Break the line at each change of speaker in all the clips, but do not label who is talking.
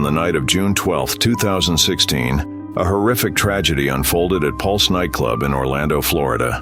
on the night of June 12, 2016, a horrific tragedy unfolded at Pulse Nightclub in Orlando, Florida.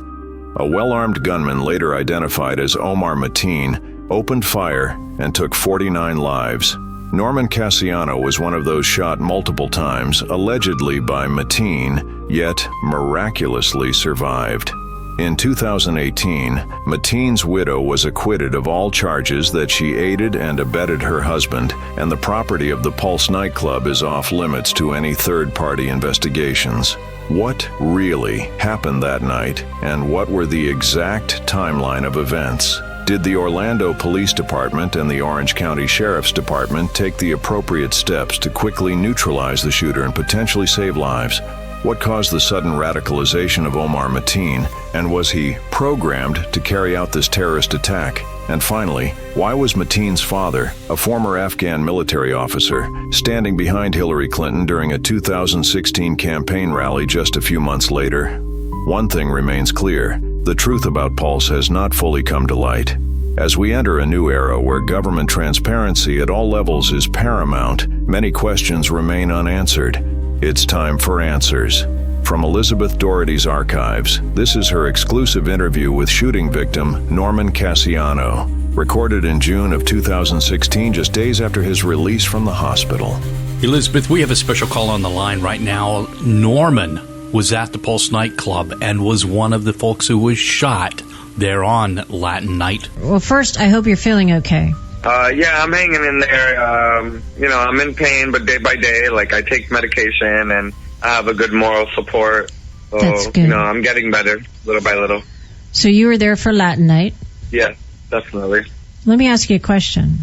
A well-armed gunman, later identified as Omar Mateen, opened fire and took 49 lives. Norman Casiano was one of those shot multiple times, allegedly by Mateen, yet miraculously survived. In 2018, Mateen's widow was acquitted of all charges that she aided and abetted her husband, and the property of the Pulse Nightclub is off limits to any third-party investigations. What really happened that night, and what were the exact timeline of events? Did the Orlando Police Department and the Orange County Sheriff's Department take the appropriate steps to quickly neutralize the shooter and potentially save lives? What caused the sudden radicalization of Omar Mateen, and was he programmed to carry out this terrorist attack? And finally, why was Mateen's father, a former Afghan military officer, standing behind Hillary Clinton during a 2016 campaign rally just a few months later? One thing remains clear: the truth about Pulse has not fully come to light. As we enter a new era where government transparency at all levels is paramount, many questions remain unanswered. It's time for answers. From Elizabeth Dougherty's archives, this is her exclusive interview with shooting victim Norman Casiano, recorded in June of 2016, just days after his release from the hospital.
Elizabeth, we have a special call on the line right now. Norman was at the Pulse Nightclub and was one of the folks who was shot there on Latin night.
Well, first, I hope you're feeling okay.
Yeah, I'm hanging in there. I'm in pain, but day by day, I take medication and I have a good moral support. So,
That's good.
I'm getting better little by little.
So you were there for Latin night?
Yeah, definitely.
Let me ask you a question.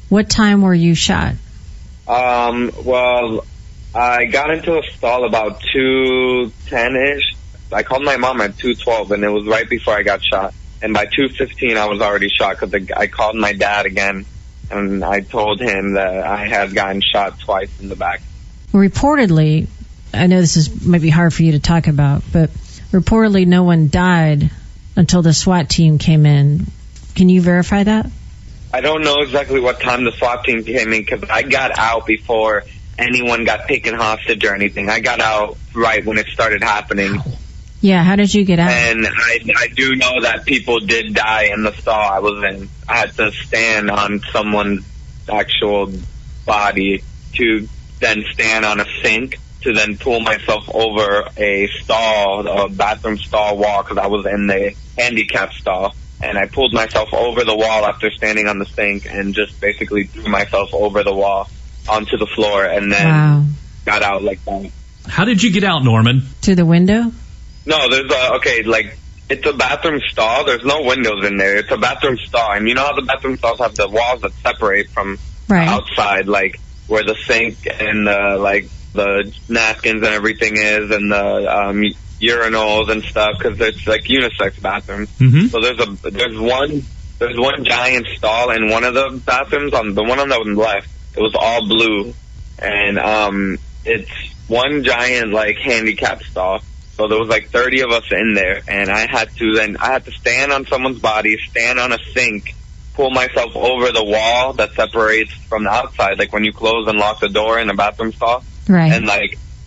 What time were you shot?
Well, I got into a stall about 2:10-ish. I called my mom at 2:12, and it was right before I got shot. And by 2:15, I was already shot because I called my dad again, and I told him that I had gotten shot twice in the back.
Reportedly, I know this is maybe hard for you to talk about, but reportedly no one died until the SWAT team came in. Can you verify that?
I don't know exactly what time the SWAT team came in because I got out before anyone got taken hostage or anything. I got out right when it started happening.
Yeah, how did you get out?
And I do know that people did die in the stall I was in. I had to stand on someone's actual body to then stand on a sink to then pull myself over a bathroom stall wall because I was in the handicap stall. And I pulled myself over the wall after standing on the sink and just basically threw myself over the wall onto the floor and then got out like that.
How did you get out, Norman?
Through the window?
No, there's it's a bathroom stall. There's no windows in there. It's a bathroom stall. And you know how the bathroom stalls have the walls that separate from outside, where the sink and the napkins and everything is, and the urinals and stuff, because it's unisex bathrooms. Mm-hmm. So there's one giant stall in one of the bathrooms. On the one on the left, it was all blue, and it's one giant handicap stall. So there was 30 of us in there, and I had to stand on someone's body, stand on a sink, pull myself over the wall that separates from the outside, when you close and lock the door in a bathroom stall,
right? And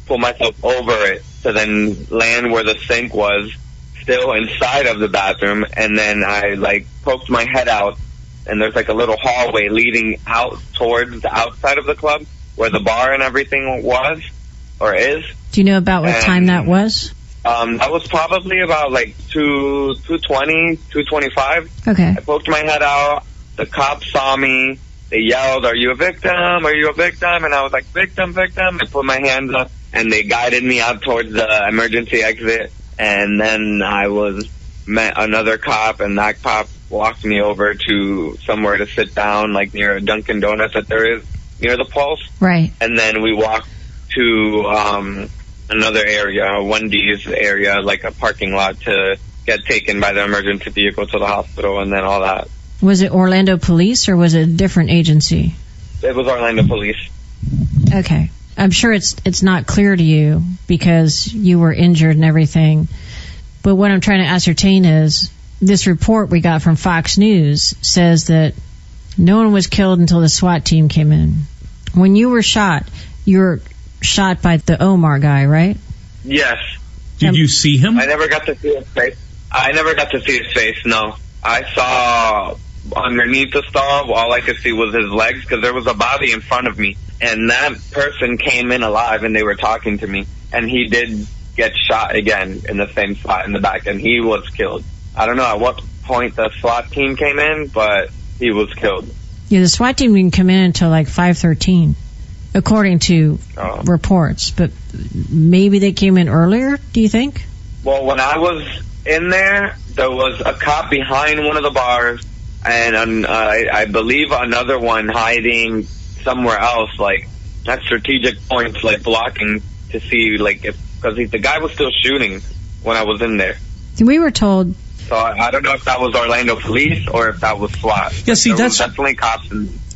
pull myself over it to then land where the sink was, still inside of the bathroom, and then I poked my head out, and there's a little hallway leading out towards the outside of the club where the bar and everything was or is.
Do you know about what time that was?
That was probably about 2:20, 2:25.
Okay.
I poked my head out. The cops saw me. They yelled, "Are you a victim? Are you a victim?" And I was like, "Victim, victim." I put my hands up, and they guided me out towards the emergency exit. And then I met another cop, and that cop walked me over to somewhere to sit down, near a Dunkin' Donuts that there is near the Pulse.
Right.
And then we walked to another area, a 1D's area, a parking lot, to get taken by the emergency vehicle to the hospital and then all that.
Was it Orlando Police or was it a different agency?
It was Orlando Police.
Okay. I'm sure it's not clear to you because you were injured and everything. But what I'm trying to ascertain is this report we got from Fox News says that no one was killed until the SWAT team came in. When you were shot by the Omar guy, right?
Yes.
Did you see him?
I never got to see his face. No. I saw underneath the stall, all I could see was his legs, because there was a body in front of me. And that person came in alive, and they were talking to me. And he did get shot again in the same spot in the back, and he was killed. I don't know at what point the SWAT team came in, but he was killed.
Yeah, the SWAT team didn't come in until like 5:13, according to reports. But maybe they came in earlier, do you think?
Well, when I was in there was a cop behind one of the bars, and I believe another one hiding somewhere else, like at strategic points, like blocking to see, like, because the guy was still shooting when I was in there.
We were told.
So I don't know if that was Orlando police or if that was SWAT.
Yeah, see,
there
that's
was definitely cops.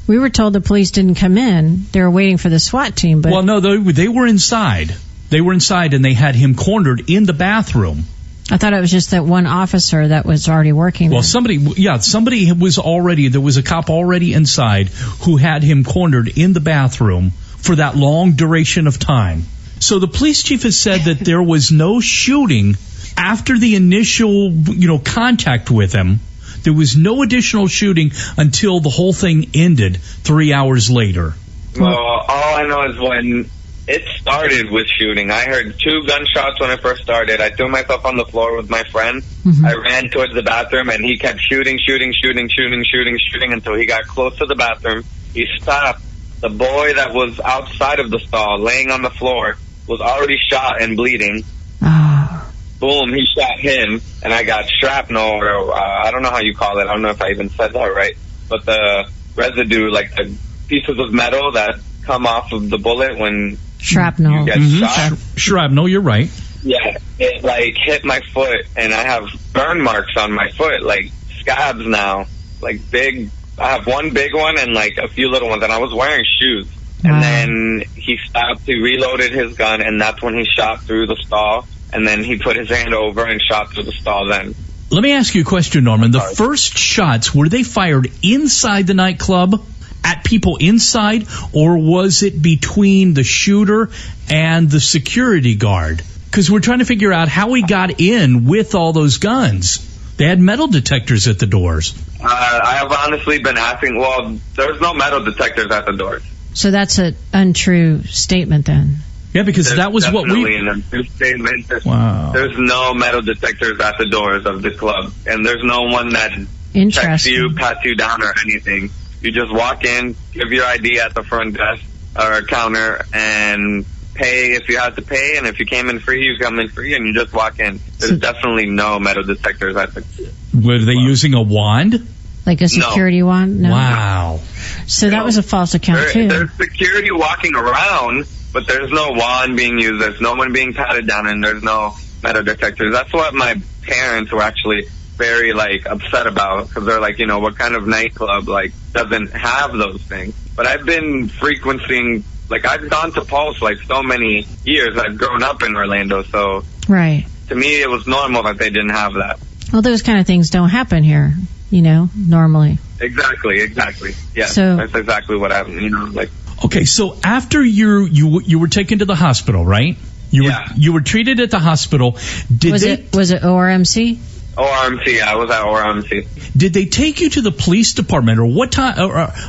We were told the police didn't come in. They were waiting for the SWAT team. But
well, no, they were inside. They were inside, and they had him cornered in the bathroom.
I thought it was just that one officer that was already working there.
Well, somebody was already, there was a cop already inside who had him cornered in the bathroom for that long duration of time. So the police chief has said that there was no shooting after the initial, contact with him. There was no additional shooting until the whole thing ended 3 hours later.
Well, all I know is when it started with shooting, I heard 2 gunshots when I first started. I threw myself on the floor with my friend. Mm-hmm. I ran towards the bathroom, and he kept shooting until he got close to the bathroom. He stopped. The boy that was outside of the stall, laying on the floor, was already shot and bleeding. Boom, he shot him, and I got shrapnel, or I don't know how you call it. I don't know if I even said that right. But the residue, like the pieces of metal that come off of the bullet when
shrapnel.
You get shot.
Shrapnel, you're right.
Yeah, it like hit my foot, and I have burn marks on my foot, like scabs now, like big. I have one big one and like a few little ones, and I was wearing shoes.
Wow.
And then he stopped, he reloaded his gun, and that's when he shot through the stall. And then he put his hand over and shot through the stall then.
Let me ask you a question, Norman. The first shots, were they fired inside the nightclub, at people inside, or was it between the shooter and the security guard? Because we're trying to figure out how he got in with all those guns. They had metal detectors at the doors.
I have honestly been asking, well, there's no metal detectors at the doors.
So that's an untrue statement then.
Yeah, because that was what we...
An untrue statement.
Wow.
There's no metal detectors at the doors of the club. And there's no one that checks you, pats you down or anything. You just walk in, give your ID at the front desk or counter, and pay if you have to pay. And if you came in free, you come in free, and you just walk in. There's definitely no metal detectors at the club.
Were they using a wand?
Like a security wand? No.
Wow.
So that was a false account, too.
There's security walking around, but there's no wand being used. There's no one being patted down, and there's no metal detectors. That's what my parents were actually very, upset about, because they're like, what kind of nightclub, doesn't have those things? But I've been frequenting, I've gone to Pulse, so many years. I've grown up in Orlando, so...
Right.
To me, it was normal that they didn't have that.
Well, those kind of things don't happen here, normally.
Exactly. Yeah,
so,
that's exactly what happened,
Okay, so after you were taken to the hospital, right? You were treated at the hospital.
Was it ORMC?
ORMC, I was at ORMC.
Did they take you to the police department, or what time,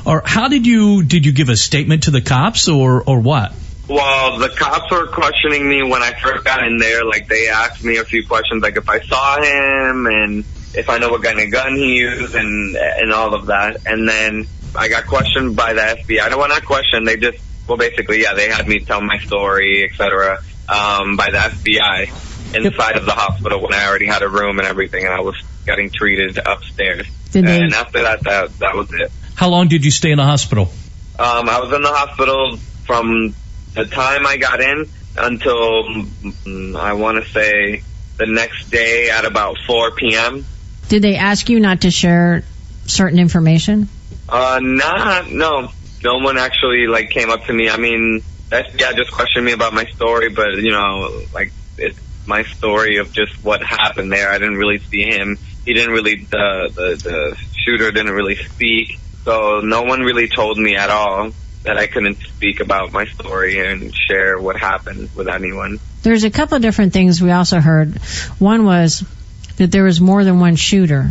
or how did you give a statement to the cops, or what?
Well, the cops were questioning me when I first got in there. They asked me a few questions, if I saw him and if I know what kind of gun he used and all of that. And then I got questioned by the FBI. Well, not questioned. They just, basically, they had me tell my story, etc. By the FBI inside of the hospital when I already had a room and everything, and I was getting treated upstairs. And after that was it.
How long did you stay in the hospital?
I was in the hospital from the time I got in until, I want to say, the next day at about 4 p.m.
Did they ask you not to share certain information?
No. No one actually, came up to me. I mean, the FBI just questioned me about my story, but, it's my story of just what happened there. I didn't really see him. He didn't really, the shooter didn't really speak. So no one really told me at all that I couldn't speak about my story and share what happened with anyone.
There's a couple of different things we also heard. One was that there was more than one shooter.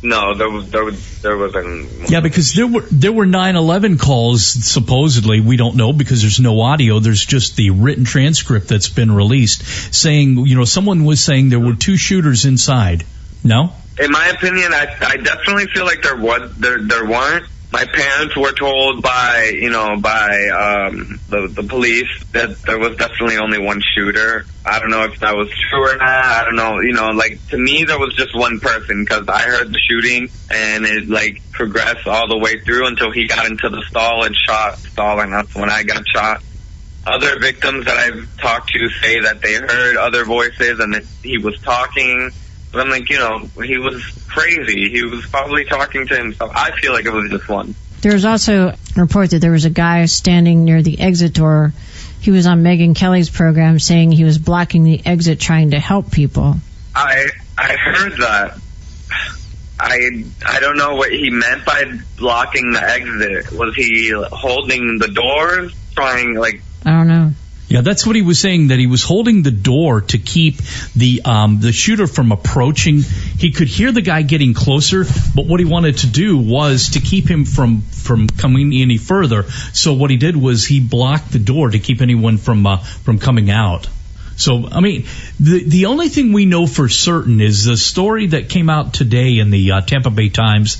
No, there wasn't.
Yeah, because there were 9/11 calls, supposedly. We don't know because there's no audio. There's just the written transcript that's been released saying, someone was saying there were 2 shooters inside. No?
In my opinion, I definitely feel like there weren't. My parents were told by the police that there was definitely only one shooter. I don't know if that was true or not. I don't know. To me, there was just one person because I heard the shooting and it progressed all the way through until he got into the stall and shot stall, and that's when I got shot. Other victims that I've talked to say that they heard other voices and that he was talking. But I'm he was crazy. He was probably talking to himself. I feel like it was just one.
There was also a report that there was a guy standing near the exit door. He was on Megyn Kelly's program saying he was blocking the exit trying to help people.
I heard that. I don't know what he meant by blocking the exit. Was he holding the doors? I
don't know.
Yeah, that's what he was saying, that he was holding the door to keep the shooter from approaching. He could hear the guy getting closer, but what he wanted to do was to keep him from coming any further. So what he did was he blocked the door to keep anyone from coming out. So, I mean, the only thing we know for certain is the story that came out today in the Tampa Bay Times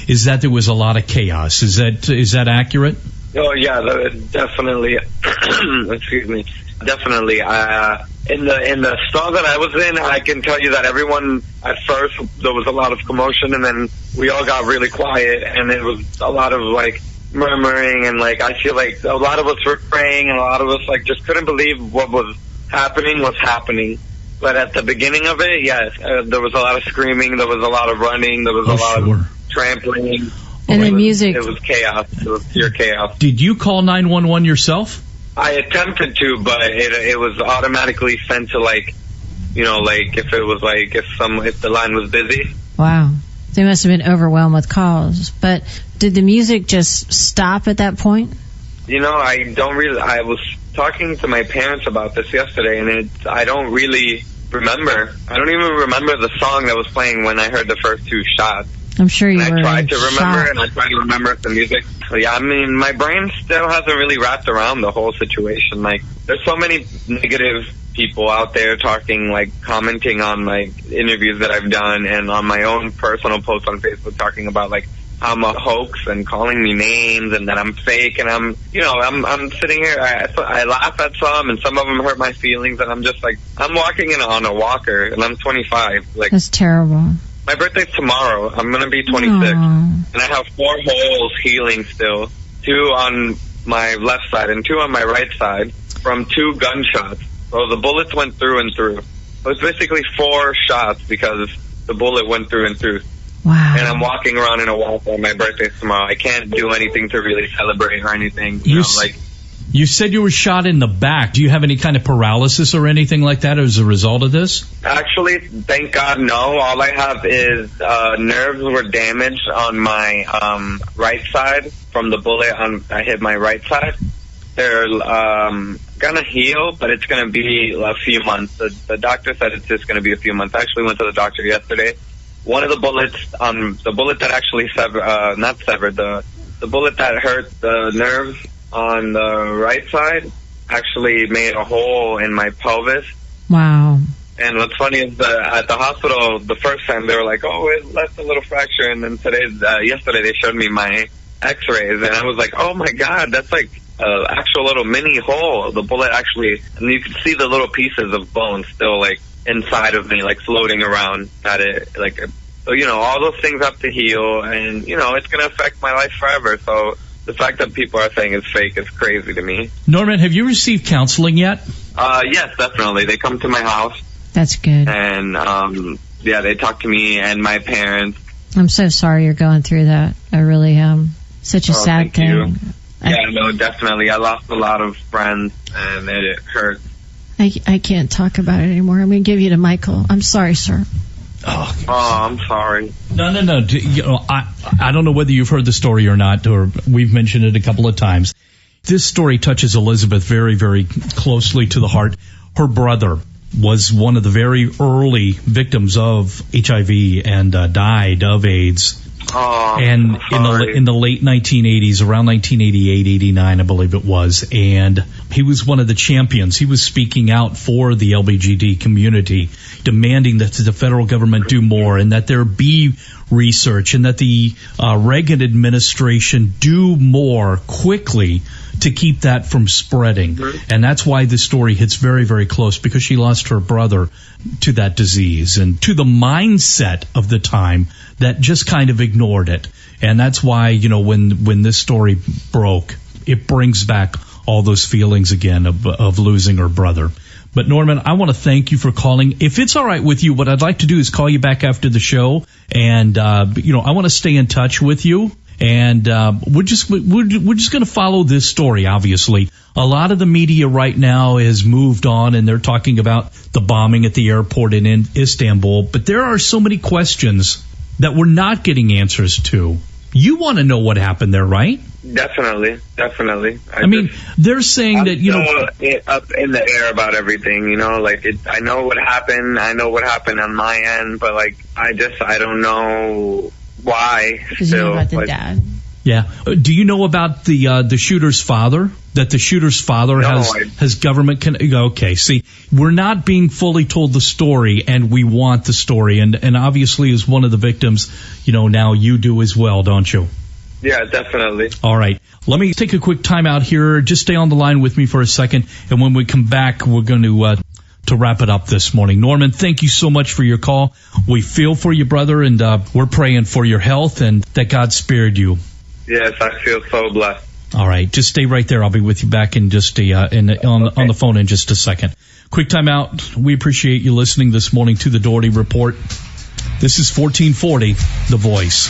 is that there was a lot of chaos. Is that accurate?
Oh yeah, definitely. Excuse me. Definitely. In the stall that I was in, I can tell you that everyone at first there was a lot of commotion, and then we all got really quiet, and it was a lot of murmuring, and I feel like a lot of us were praying, and a lot of us just couldn't believe what was happening. But at the beginning of it, yes, there was a lot of screaming, there was a lot of running, there was a lot of trampling.
And the music.
It was chaos. It was pure chaos.
Did you call 911 yourself?
I attempted to, but it was automatically sent to if the line was busy.
Wow. They must have been overwhelmed with calls. But did the music just stop at that point?
I was talking to my parents about this yesterday, and I don't really remember. I don't even remember the song that was playing when I heard the first 2 shots.
I'm sure you were
I tried to remember,
shocked.
and I tried to remember the music. Yeah, I mean, my brain still hasn't really wrapped around the whole situation. There's so many negative people out there talking, commenting on, interviews that I've done, and on my own personal posts on Facebook talking about, I'm a hoax and calling me names and that I'm fake, and I'm sitting here, I laugh at some, and some of them hurt my feelings, and I'm just I'm walking on a walker, and I'm 25.
That's terrible.
My birthday's tomorrow. I'm going to be 26.
Aww.
And I have 4 holes healing still. 2 on my left side and 2 on my right side from 2 gunshots. So the bullets went through and through. So it's basically 4 shots because the bullet went through and through.
Wow.
And I'm walking around in a walker on my birthday's tomorrow. I can't do anything to really celebrate or anything.
You said you were shot in the back. Do you have any kind of paralysis or anything like that as a result of this?
Actually, thank God, no. All I have is nerves were damaged on my right side from the bullet. I hit my right side. They're going to heal, but it's going to be a few months. The doctor said it's just going to be a few months. I actually went to the doctor yesterday. One of the bullets, the bullet that actually the bullet that hurt the nerves on the right side actually made a hole in my pelvis.
Wow.
And what's funny is at the hospital, the first time they were like, oh, it left a little fracture. And then yesterday they showed me my x-rays, and I was like, oh my God, that's an actual little mini hole. The bullet actually, and you can see the little pieces of bone still inside of me, floating around at it. So, all those things have to heal, and, it's going to affect my life forever. So the fact that people are saying it's fake is crazy to me.
Norman, have you received counseling yet?
Yes, definitely. They come to my house.
That's good.
And, they talk to me and my parents.
I'm so sorry you're going through that. I really am. Such a sad thing.
You. Yeah, no, definitely. I lost a lot of friends, and it hurts.
I can't talk about it anymore. I'm going to give you to Michael. I'm sorry, sir.
Oh,
I'm sorry.
No. I don't know whether you've heard the story or not, or we've mentioned it a couple of times. This story touches Elizabeth very, very closely to the heart. Her brother was one of the very early victims of HIV and died of AIDS.
Oh,
and in the late 1980s, around 1988, 89, I believe it was, and he was one of the champions. He was speaking out for the LGBTQ community, demanding that the federal government do more and that there be research and that the Reagan administration do more quickly to keep that from spreading. And that's why this story hits very, very close, because she lost her brother to that disease and to the mindset of the time that just kind of ignored it. And that's why, you know, when this story broke, it brings back all those feelings again of losing her brother. But Norman, I want to thank you for calling. If it's all right with you, what I'd like to do is call you back after the show, and you know, I want to stay in touch with you. And we're just going to follow this story. Obviously, a lot of the media right now has moved on, and they're talking about the bombing at the airport in Istanbul. But there are so many questions that we're not getting answers to. You want to know what happened there, right?
Definitely.
I mean, they're saying that, you know,
up in the air about everything, you know, like I know what happened. I know what happened on my end, but like I don't know why.
Because you know about the dad.
Yeah. Do you know about the shooter's father? That the shooter's father has government okay, see, we're not being fully told the story, and we want the story, and obviously as one of the victims, you know, now you do as well, don't you?
Yeah, definitely.
All right. Let me take a quick time out here. Just stay on the line with me for a second, and when we come back, we're going to wrap it up this morning. Norman, thank you so much for your call. We feel for you, brother, and we're praying for your health and that God spared you.
Yes, I feel so blessed.
All right, just stay right there. I'll be with you back in just on the phone in just a second. Quick time out. We appreciate you listening this morning to the Dougherty Report. This is 1440, The Voice.